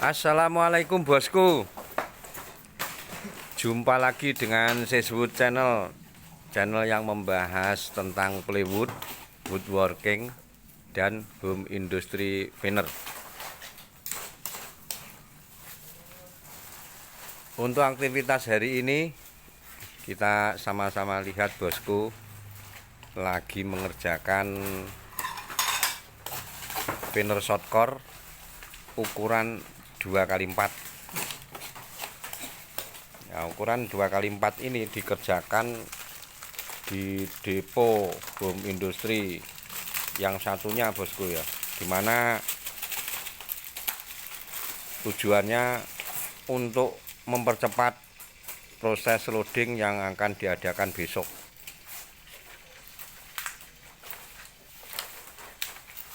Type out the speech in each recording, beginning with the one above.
Assalamualaikum bosku. Jumpa lagi dengan Seswood Channel. Channel yang membahas tentang plywood, woodworking, dan home industry furniture. Untuk aktivitas hari ini kita sama-sama lihat bosku lagi mengerjakan furniture shotcore ukuran 2x4. Ya, ukuran 2x4 ini dikerjakan di depo home industri yang satunya bosku ya, dimana tujuannya untuk mempercepat proses loading yang akan diadakan besok.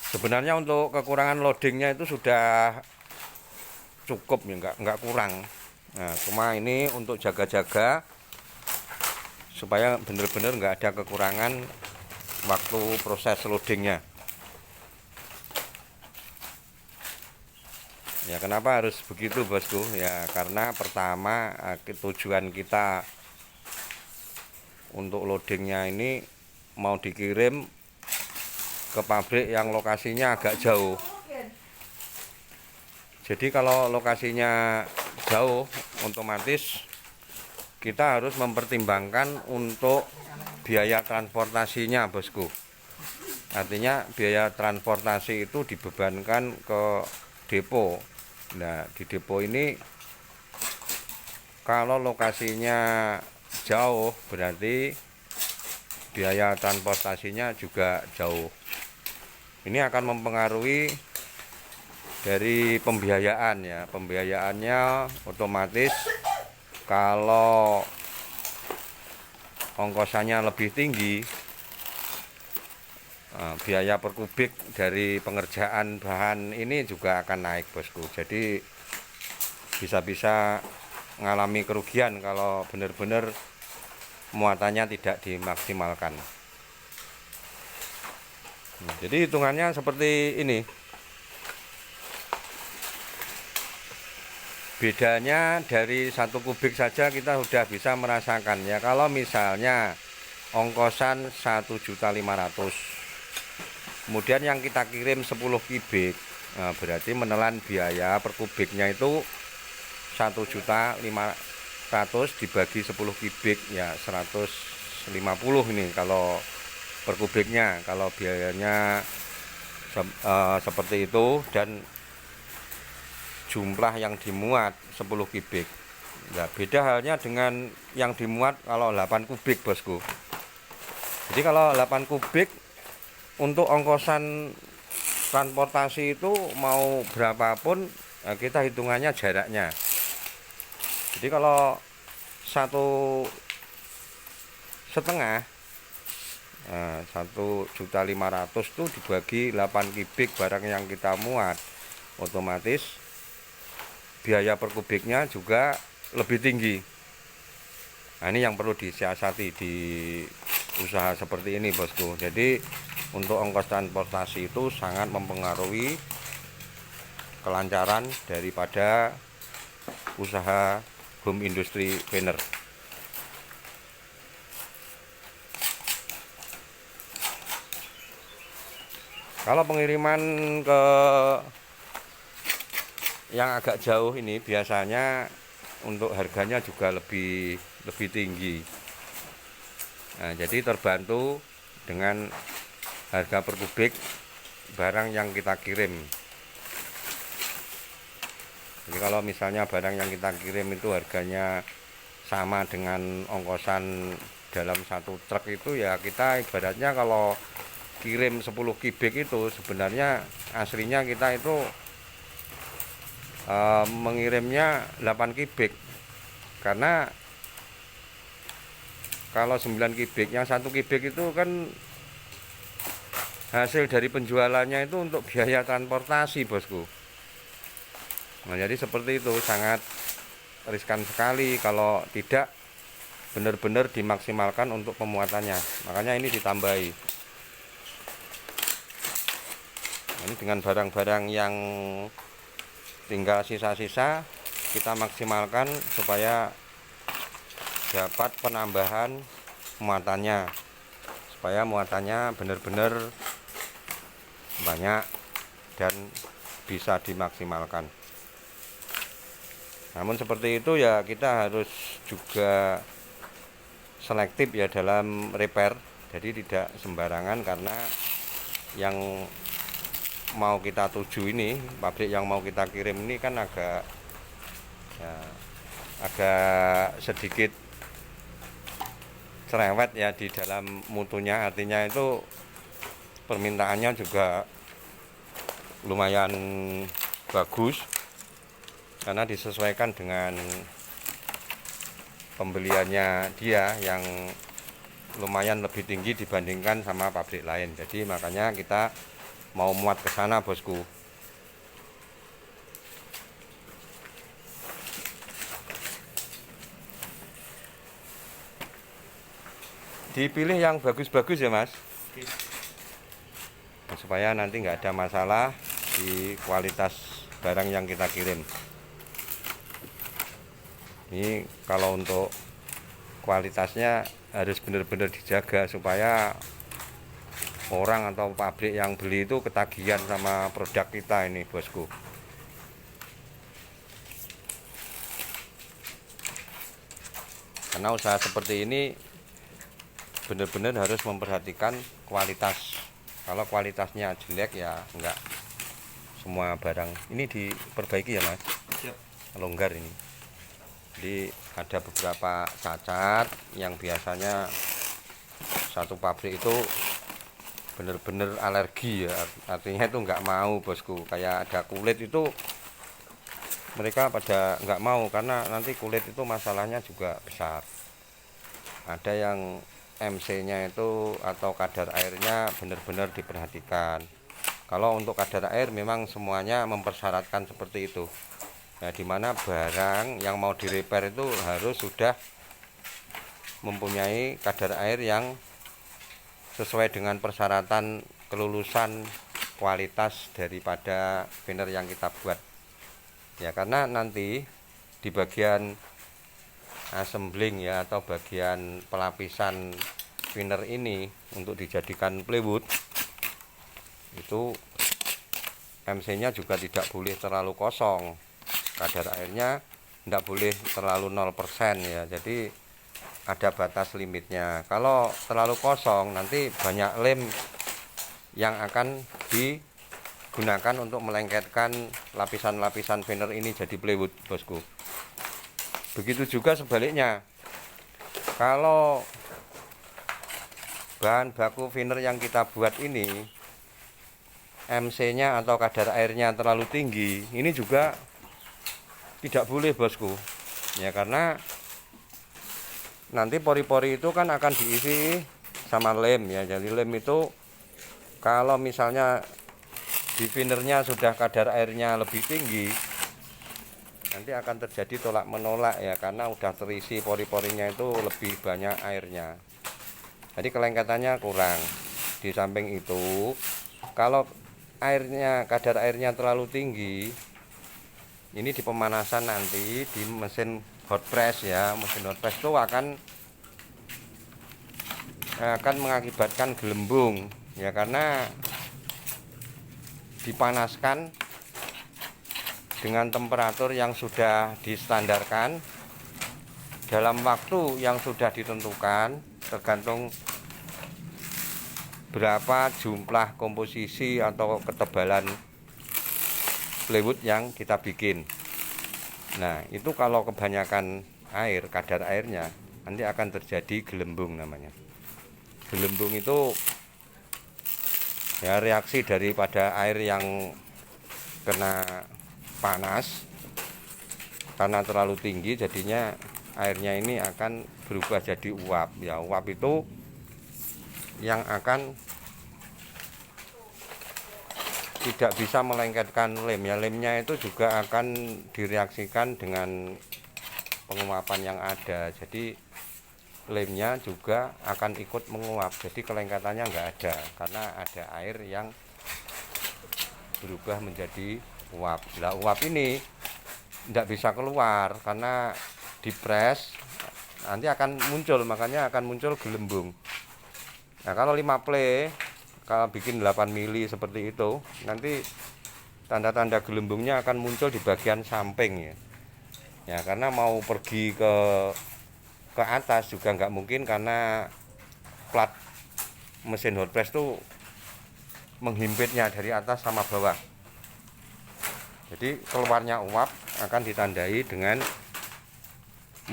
Sebenarnya untuk kekurangan loadingnya itu sudah cukup ya, nggak kurang. Nah, cuma ini untuk jaga-jaga supaya benar-benar nggak ada kekurangan waktu proses loadingnya. Ya, kenapa harus begitu bosku? Ya karena pertama tujuan kita untuk loadingnya ini mau dikirim ke pabrik yang lokasinya agak jauh. Jadi kalau lokasinya jauh, otomatis kita harus mempertimbangkan untuk biaya transportasinya bosku. Artinya biaya transportasi itu dibebankan ke depo. Nah, di depo ini kalau lokasinya jauh berarti biaya transportasinya juga jauh. Ini akan mempengaruhi dari pembiayaan ya. Pembiayaannya otomatis kalau ongkosannya lebih tinggi, biaya per kubik dari pengerjaan bahan ini juga akan naik bosku. Jadi bisa-bisa mengalami kerugian kalau benar-benar muatannya tidak dimaksimalkan. Jadi hitungannya seperti ini. Bedanya dari 1 kubik saja kita sudah bisa merasakan ya. Kalau misalnya ongkosan 1.500.000, kemudian yang kita kirim 10 kubik, nah berarti menelan biaya per kubiknya itu 1.500.000 dibagi 10 kubik ya 150 ini kalau per kubiknya. Kalau biayanya seperti itu dan jumlah yang dimuat 10 kubik. Nah, beda halnya dengan yang dimuat kalau 8 kubik bosku. Jadi kalau 8 kubik untuk ongkosan transportasi itu mau berapapun, nah kita hitungannya jaraknya. Jadi kalau 1,5, nah 1.500.000 itu dibagi 8 kubik barang yang kita muat, otomatis biaya per kubiknya juga lebih tinggi. Nah, ini yang perlu disiasati di usaha seperti ini bosku. Jadi untuk ongkos transportasi itu sangat mempengaruhi kelancaran daripada usaha home industry furniture. Kalau pengiriman ke yang agak jauh ini biasanya untuk harganya juga lebih tinggi. Nah, jadi terbantu dengan harga per kubik barang yang kita kirim. Jadi kalau misalnya barang yang kita kirim itu harganya sama dengan ongkosan dalam 1 truk itu ya, kita ibaratnya kalau kirim 10 kubik itu sebenarnya aslinya kita itu mengirimnya 8 kubik, karena kalau 9 kubik, yang 1 kubik itu kan hasil dari penjualannya itu untuk biaya transportasi bosku. Nah, jadi seperti itu, sangat riskan sekali kalau tidak benar-benar dimaksimalkan untuk pemuatannya. Makanya ini ditambahi. Nah, ini dengan barang-barang yang tinggal sisa-sisa kita maksimalkan supaya dapat penambahan muatannya, supaya muatannya benar-benar banyak dan bisa dimaksimalkan. Namun seperti itu ya, kita harus juga selektif ya dalam repair, jadi tidak sembarangan, karena yang mau kita tuju ini, pabrik yang mau kita kirim ini kan agak sedikit cerewet ya di dalam mutunya, artinya itu permintaannya juga lumayan bagus karena disesuaikan dengan pembeliannya dia yang lumayan lebih tinggi dibandingkan sama pabrik lain. Jadi makanya kita mau muat ke sana, bosku. Dipilih yang bagus-bagus ya, Mas, supaya nanti nggak ada masalah di kualitas barang yang kita kirim. Ini kalau untuk kualitasnya harus benar-benar dijaga supaya orang atau pabrik yang beli itu ketagihan sama produk kita ini, bosku. Karena usaha seperti ini benar-benar harus memperhatikan kualitas. Kalau kualitasnya jelek ya enggak semua barang ini diperbaiki ya, Mas. Siap. Longgar ini. Jadi ada beberapa cacat yang biasanya satu pabrik itu benar-benar alergi ya, artinya itu nggak mau, bosku. Kayak ada kulit itu mereka pada nggak mau karena nanti kulit itu masalahnya juga besar. Ada yang MC-nya itu atau kadar airnya benar-benar diperhatikan. Kalau untuk kadar air memang semuanya mempersyaratkan seperti itu. Nah, dimana barang yang mau direpair itu harus sudah mempunyai kadar air yang sesuai dengan persyaratan kelulusan kualitas daripada thinner yang kita buat. Ya, karena nanti di bagian assembling ya, atau bagian pelapisan thinner ini untuk dijadikan plywood, itu MC-nya juga tidak boleh terlalu kosong. Kadar airnya tidak boleh terlalu 0% ya, jadi ada batas limitnya. Kalau terlalu kosong nanti banyak lem yang akan digunakan untuk melengketkan lapisan-lapisan thinner ini jadi plywood, bosku. Begitu juga sebaliknya, kalau bahan baku thinner yang kita buat ini MC-nya atau kadar airnya terlalu tinggi, ini juga tidak boleh, bosku. Ya, karena nanti pori-pori itu kan akan diisi sama lem ya. Jadi lem itu kalau misalnya di thinnernya sudah kadar airnya lebih tinggi, nanti akan terjadi tolak menolak ya, karena udah terisi pori-porinya itu lebih banyak airnya. Jadi kelengkatannya kurang. Di samping itu, kalau kadar airnya terlalu tinggi, ini di pemanasan nanti di mesin hot press ya, mesin hot press itu akan mengakibatkan gelembung ya, karena dipanaskan dengan temperatur yang sudah distandarkan dalam waktu yang sudah ditentukan, tergantung berapa jumlah komposisi atau ketebalan plywood yang kita bikin. Nah, itu kalau kebanyakan air, kadar airnya, nanti akan terjadi gelembung namanya. Gelembung itu ya reaksi daripada air yang kena panas karena terlalu tinggi, jadinya airnya ini akan berubah jadi uap. Ya, uap itu yang akan tidak bisa melengketkan lem ya, lemnya itu juga akan direaksikan dengan penguapan yang ada, jadi lemnya juga akan ikut menguap, jadi kelengkatannya nggak ada karena ada air yang berubah menjadi uap. Nah, uap ini tidak bisa keluar karena dipres nanti akan muncul, makanya akan muncul gelembung. Nah, kalau 5 play, kalau bikin 8 mili seperti itu, nanti tanda-tanda gelembungnya akan muncul di bagian samping ya. Ya, karena mau pergi ke atas juga nggak mungkin karena plat mesin hot press tuh menghimpitnya dari atas sama bawah. Jadi keluarnya uap akan ditandai dengan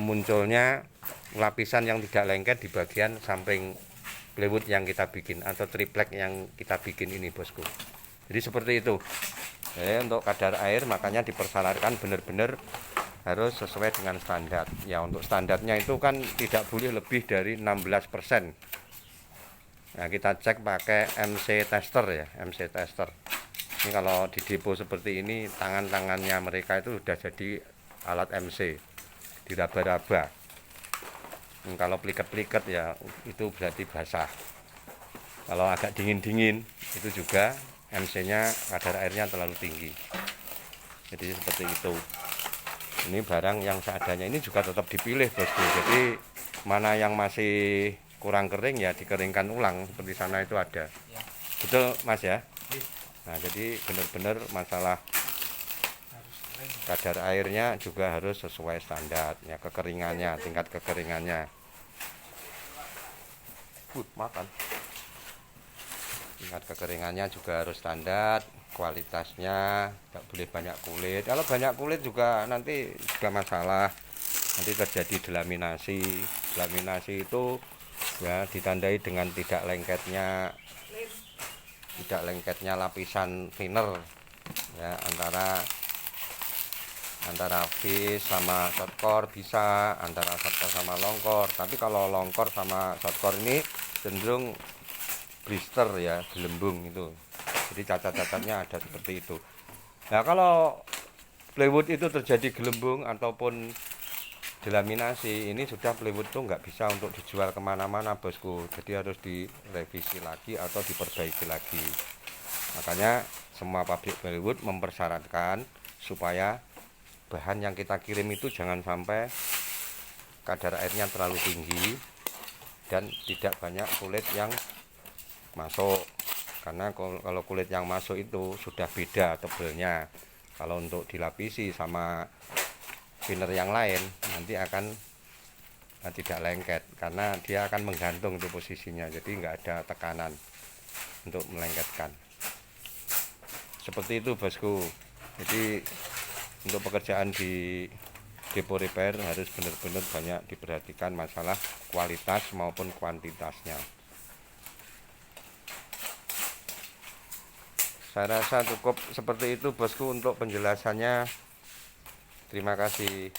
munculnya lapisan yang tidak lengket di bagian samping plywood yang kita bikin atau triplek yang kita bikin ini, bosku. Jadi seperti itu. Untuk kadar air makanya dipersyaratkan benar-benar harus sesuai dengan standar. Ya, untuk standarnya itu kan tidak boleh lebih dari 16%. Nah, kita cek pakai MC tester ya, MC tester. Ini kalau di depo seperti ini, tangan-tangannya mereka itu sudah jadi alat MC, diraba-raba. Kalau pliket-pliket ya itu berarti basah. Kalau agak dingin-dingin itu juga MC-nya kadar airnya terlalu tinggi. Jadi seperti itu. Ini barang yang seadanya, ini juga tetap dipilih, bosku. Jadi mana yang masih kurang kering ya dikeringkan ulang, seperti sana itu ada. Betul, Mas ya? Nah, jadi benar-benar masalah kadar airnya juga harus sesuai standar ya, kekeringannya, tingkat kekeringannya. Makan. Tingkat kekeringannya juga harus standar, kualitasnya tidak boleh banyak kulit. Kalau banyak kulit juga nanti juga masalah. Nanti terjadi delaminasi. Delaminasi itu ya ditandai dengan tidak lengketnya lapisan thinner ya, antara fish sama shortcore bisa, antara shortcore sama longcore. Tapi kalau longcore sama shortcore ini cenderung blister ya, gelembung itu. Jadi cacat-cacatnya ada seperti itu. Nah, kalau plywood itu terjadi gelembung ataupun delaminasi, ini sudah plywood tuh nggak bisa untuk dijual kemana-mana, bosku. Jadi harus direvisi lagi atau diperbaiki lagi. Makanya semua pabrik plywood mempersyaratkan supaya bahan yang kita kirim itu jangan sampai kadar airnya terlalu tinggi dan tidak banyak kulit yang masuk. Karena kalau kulit yang masuk itu sudah beda tebelnya. Kalau untuk dilapisi sama thinner yang lain nanti akan tidak lengket karena dia akan menggantung itu posisinya, jadi nggak ada tekanan untuk melengketkan. Seperti itu, bosku. Jadi untuk pekerjaan di depo repair harus benar-benar banyak diperhatikan masalah kualitas maupun kuantitasnya. Saya rasa cukup seperti itu, bosku, untuk penjelasannya. Terima kasih.